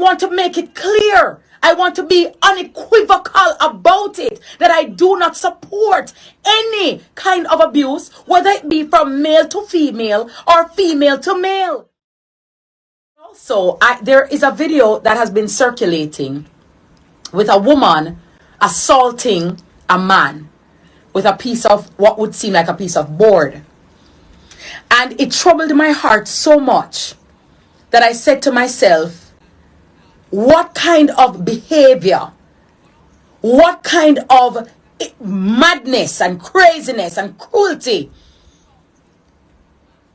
want to make it clear. I want to be unequivocal about it, that I do not support any kind of abuse, whether it be from male to female or female to male. Also, there is a video that has been circulating with a woman assaulting a man with a piece of what would seem like a piece of board. And it troubled my heart so much that I said to myself, what kind of behavior, what kind of madness and craziness and cruelty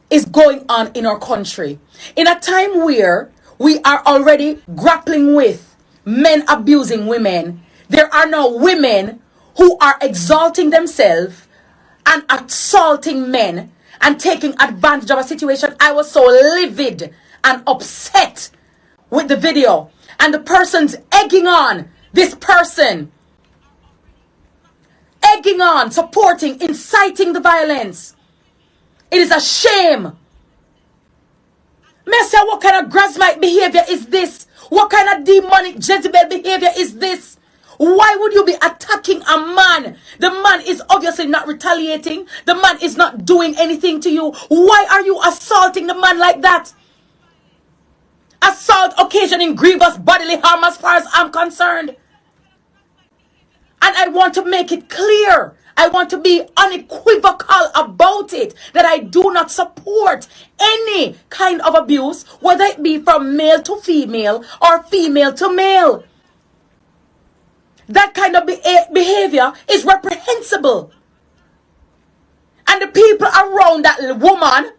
is going on in our country? In a time where we are already grappling with men abusing women, there are now women who are exalting themselves and assaulting men and taking advantage of a situation. I was so livid and upset with the video, and the person's egging on this person, egging on, supporting, inciting the violence. It is a shame. Messia, what kind of grasmite behavior is this? What kind of demonic Jezebel behavior is this? Why would you be attacking a man? The man is obviously not retaliating. The man is not doing anything to you. Why are you assaulting the man like that? Assault occasioning grievous bodily harm as far as I'm concerned. And I want to make it clear. I want to be unequivocal about it, that I do not support any kind of abuse, whether it be from male to female or female to male. That kind of behavior is reprehensible. And the people around that woman,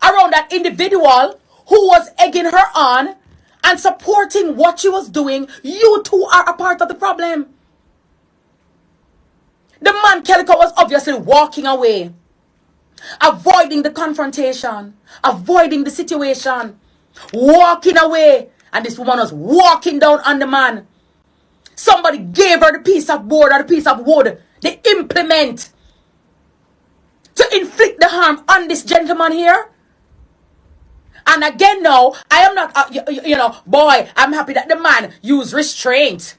around that individual who was egging her on and supporting what she was doing, you too are a part of the problem. The man Calico was obviously walking away, avoiding the confrontation, avoiding the situation, walking away. And this woman was walking down on the man. Somebody gave her the piece of board or the piece of wood, the implement, to inflict the harm on this gentleman here. And again now, I am not, boy, I'm happy that the man used restraint.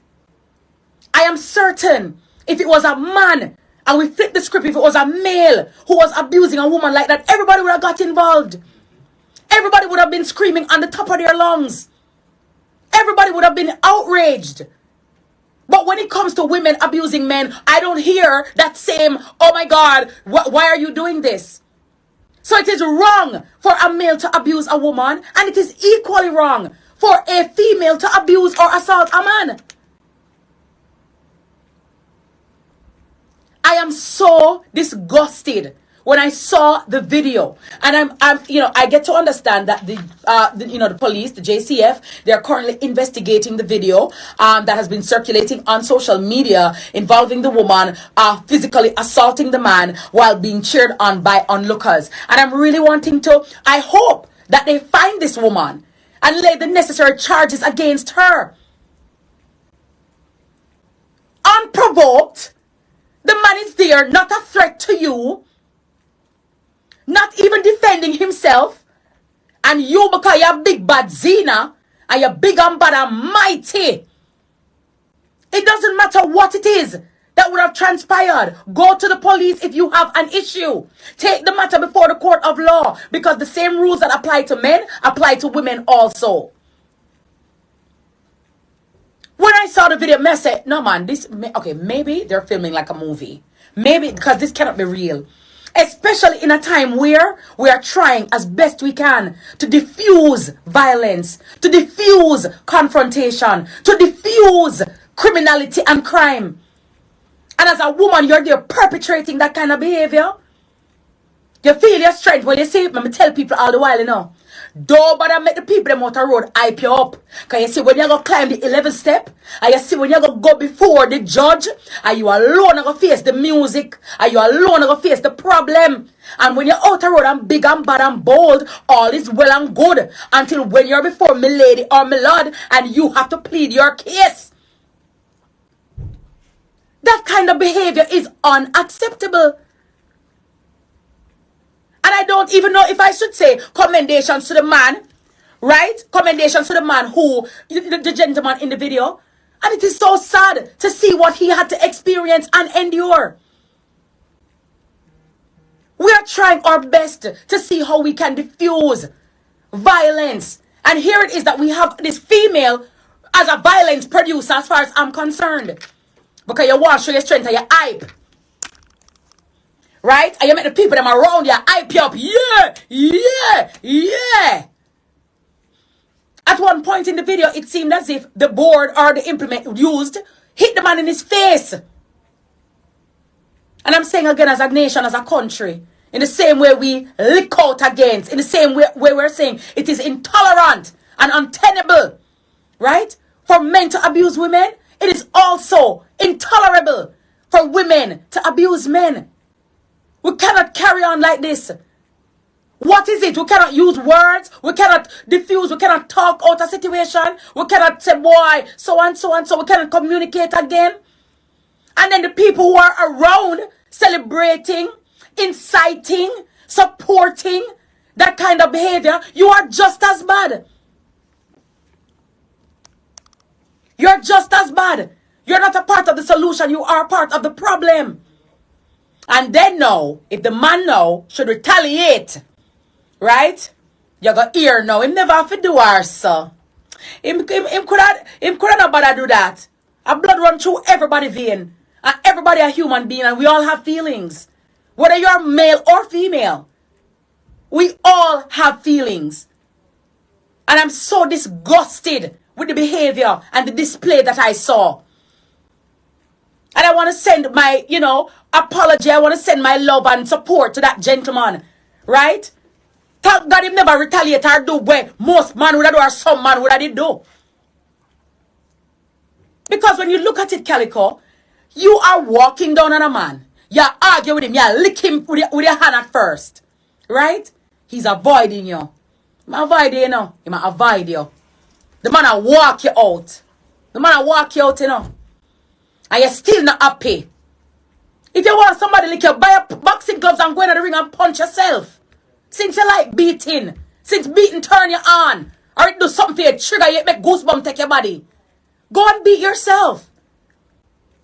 I am certain if it was a man, and we flip the script, if it was a male who was abusing a woman like that, everybody would have got involved. Everybody would have been screaming on the top of their lungs. Everybody would have been outraged. But when it comes to women abusing men, I don't hear that same, oh my God, why are you doing this? So it is wrong for a male to abuse a woman, and it is equally wrong for a female to abuse or assault a man. I am so disgusted when I saw the video, and I get to understand that the police, the JCF, they are currently investigating the video that has been circulating on social media involving the woman physically assaulting the man while being cheered on by onlookers. And I'm really I hope that they find this woman and lay the necessary charges against her. Unprovoked, the man is there, not a threat to you. Not even defending himself. And you, because you're big bad Zena, and you're big and bad and mighty, it doesn't matter what it is that would have transpired. Go to the police if you have an issue. Take the matter before the court of law, because the same rules that apply to men apply to women also. When I saw the video, I said, no man, maybe they're filming like a movie. Maybe, because this cannot be real. Especially in a time where we are trying as best we can to diffuse violence, to diffuse confrontation, to diffuse criminality and crime. And as a woman, you're there perpetrating that kind of behavior. You feel your strength. Well, you see, let me tell people all the while, don't bother make the people them out the road hype you up. Because you see, when you go climb the 11th step, and you see when you go before the judge, and you alone are going to face the music, and you alone are going to face the problem. And when you're out the road and big and bad and bold, all is well and good. Until when you're before my lady or my lord, and you have to plead your case. That kind of behavior is unacceptable. And I don't even know if I should say commendations to the man Right? Commendations to the man who, the gentleman in the video. And it is so sad to see what he had to experience and endure. We are trying our best to see how we can diffuse violence. And here it is that we have this female as a violence producer as far as I'm concerned. Because you want to show your strength and your hype. Right? And you make the people them around you hype you up. Yeah, yeah, yeah. At one point in the video, it seemed as if the board or the implement used hit the man in his face. And I'm saying again, as a nation, as a country, in the same way we lick out against, in the same way we're saying it is intolerant and untenable, right? For men to abuse women, it is also intolerable for women to abuse men. We cannot carry on like this. What is it? We cannot use words. We cannot diffuse. We cannot talk out a situation. We cannot say, boy, so and so and so. We cannot communicate again. And then the people who are around celebrating, inciting, supporting that kind of behavior, you are just as bad. You're just as bad. You're not a part of the solution. You are part of the problem. And then now, if the man now should retaliate, right? You got ear now. Him never have to do ours, so. Him could not bother do that. A blood run through everybody's vein. And everybody a human being and we all have feelings. Whether you're male or female. We all have feelings. And I'm so disgusted with the behavior and the display that I saw. And I want to send my, apology. I want to send my love and support to that gentleman. Right? Thank God him never retaliate or do where most man would have do or some man would have do. Because when you look at it, Calico, you are walking down on a man. You argue with him. You lick him with your hand at first. Right? He's avoiding you. He might avoid you, He might avoid you. The man will walk you out. The man will walk you out, And you're still not happy. If you want somebody lick you, buy a boxing gloves and go in the ring and punch yourself. Since you like beating. Since beating turn you on. Or it do something for you, trigger you, make goosebumps take your body. Go and beat yourself.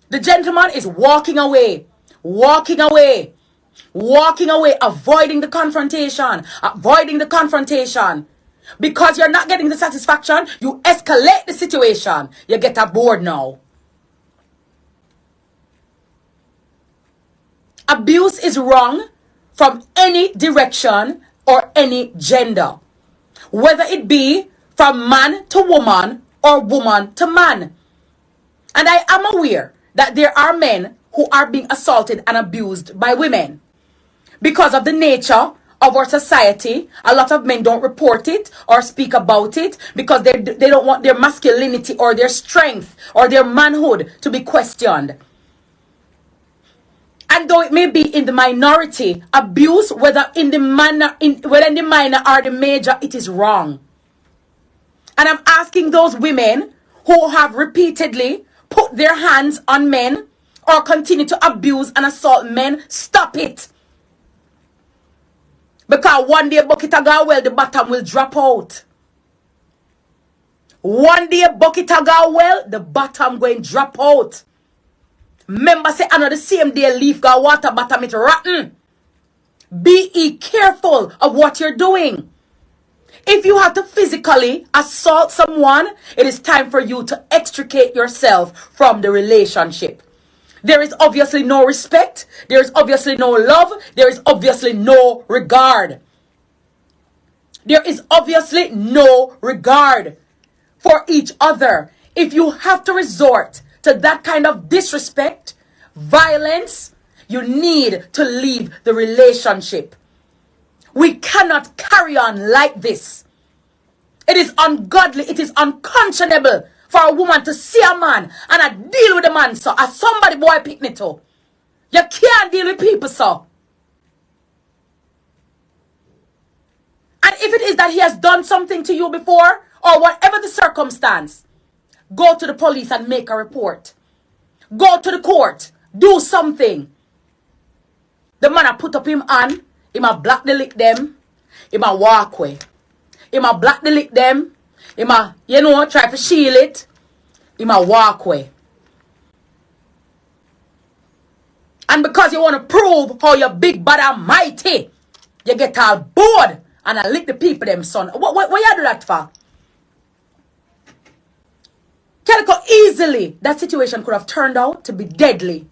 The gentleman is walking away. Walking away. Walking away. Avoiding the confrontation. Avoiding the confrontation. Because you're not getting the satisfaction, you escalate the situation. You get aboard now. Abuse is wrong from any direction or any gender. Whether it be from man to woman or woman to man. And I am aware that there are men who are being assaulted and abused by women. Because of the nature of our society, a lot of men don't report it or speak about it because they don't want their masculinity or their strength or their manhood to be questioned. And though it may be in the minority, abuse, whether in the minor or the major, it is wrong. And I'm asking those women who have repeatedly put their hands on men or continue to abuse and assault men, stop it. Because one day bucket a go well, the bottom will drop out. One day bucket a go well, the bottom going drop out. Remember say another same day leaf go water bottom it rotten. Be careful of what you're doing. If you have to physically assault someone, it is time for you to extricate yourself from the relationship. There is obviously no respect. There is obviously no love. There is obviously no regard. There is obviously no regard for each other. If you have to resort to that kind of disrespect, violence, you need to leave the relationship. We cannot carry on like this. It is ungodly. It is unconscionable for a woman to see a man and a deal with a man, so as somebody boy pick me too. You can't deal with people, so. And if it is that he has done something to you before, or whatever the circumstance, go to the police and make a report. Go to the court. Do something. The man a put up him on. He ma black the lick them. He ma walk away. He might black the lick them. He might, try to shield it. He might walk away. And because you want to prove how you're big, bad, and mighty, you get all bored and I lick the people them, son. What you do that for? Calico, easily, that situation could have turned out to be deadly.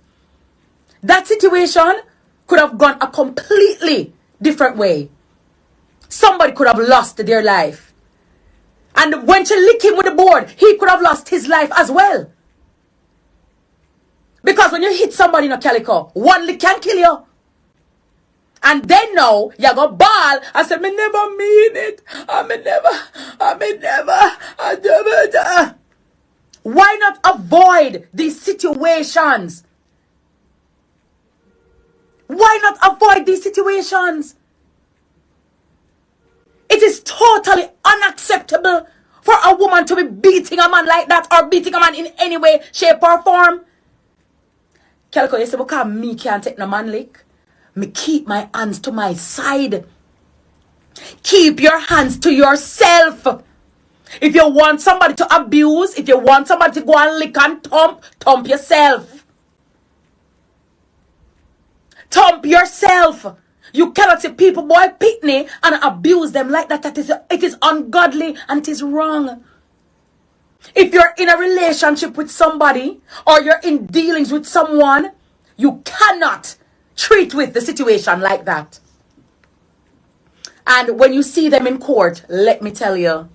That situation could have gone a completely different way. Somebody could have lost their life. And when she licked him with the board, he could have lost his life as well. Because when you hit somebody in a Calico, one lick can kill you. And then now, you go ball. I said, me never mean it. I never. Why not avoid these situations? Why not avoid these situations? It is totally unacceptable for a woman to be beating a man like that or beating a man in any way, shape or form. Calico, you say, because me can't take no man lick. Me keep my hands to my side. Keep your hands to yourself. If you want somebody to abuse, if you want somebody to go and lick and thump yourself. Thump yourself. You cannot see people, boy, pitney and abuse them like that. It is ungodly and it is wrong. If you're in a relationship with somebody or you're in dealings with someone, you cannot treat with the situation like that. And when you see them in court, let me tell you,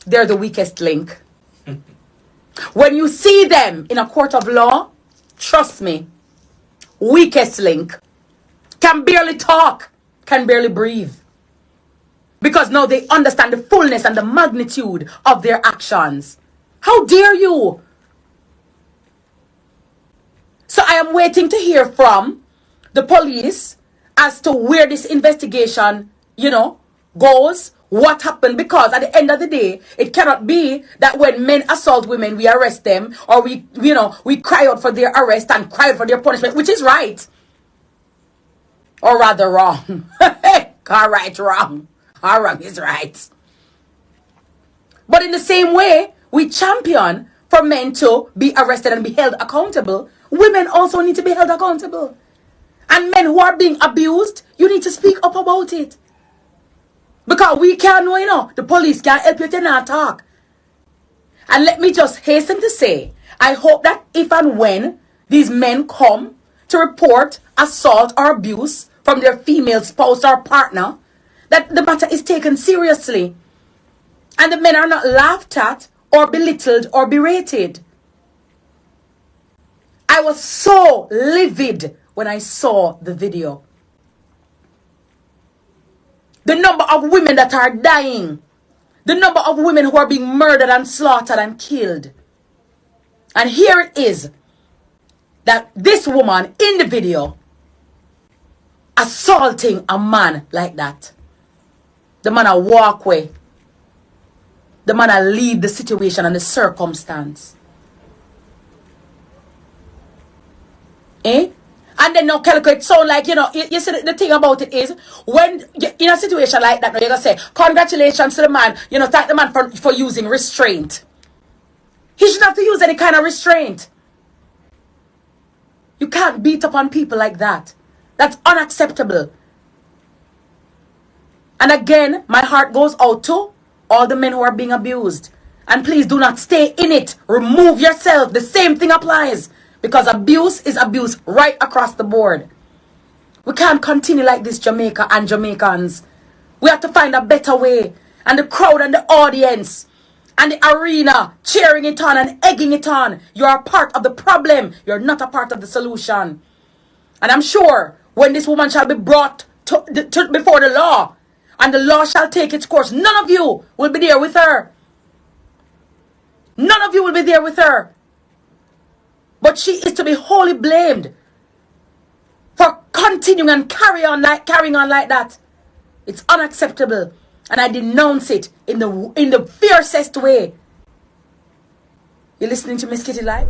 they're the weakest link. When you see them in a court of law, trust me, weakest link. Can barely talk, can barely breathe. Because now they understand the fullness and the magnitude of their actions. How dare you? So I am waiting to hear from the police as to where this investigation, goes, what happened. Because at the end of the day, it cannot be that when men assault women, we arrest them or we cry out for their arrest and cry out for their punishment, which is right. Or rather wrong. All right, wrong. Or wrong is right. But in the same way, we champion for men to be arrested and be held accountable. Women also need to be held accountable. And men who are being abused, you need to speak up about it. Because we can't know, the police can't help you to not talk. And let me just hasten to say, I hope that if and when these men come to report assault or abuse from their female spouse or partner, that the matter is taken seriously. And the men are not laughed at or belittled or berated. I was so livid when I saw the video. The number of women that are dying. The number of women who are being murdered and slaughtered and killed. And here it is that this woman in the video assaulting a man like that. The man a walk away. The man a leave the situation and the circumstance. Eh? And then now, Calico, it sound like, you see the thing about it is, when you're in a situation like that, now you're going to say, congratulations to the man, thank the man for using restraint. He shouldn't have to use any kind of restraint. You can't beat up on people like that. That's unacceptable. And again, my heart goes out to all the men who are being abused. And please do not stay in it. Remove yourself. The same thing applies. Because abuse is abuse right across the board. We can't continue like this, Jamaica and Jamaicans. We have to find a better way. And the crowd and the audience and the arena cheering it on and egging it on. You are part of the problem. You're not a part of the solution. And I'm sure when this woman shall be brought before the law and the law shall take its course, none of you will be there with her. None of you will be there with her. But she is to be wholly blamed for continuing and carrying on like that. It's unacceptable. And I denounce it in the fiercest way. You're listening to Miss Kitty Live?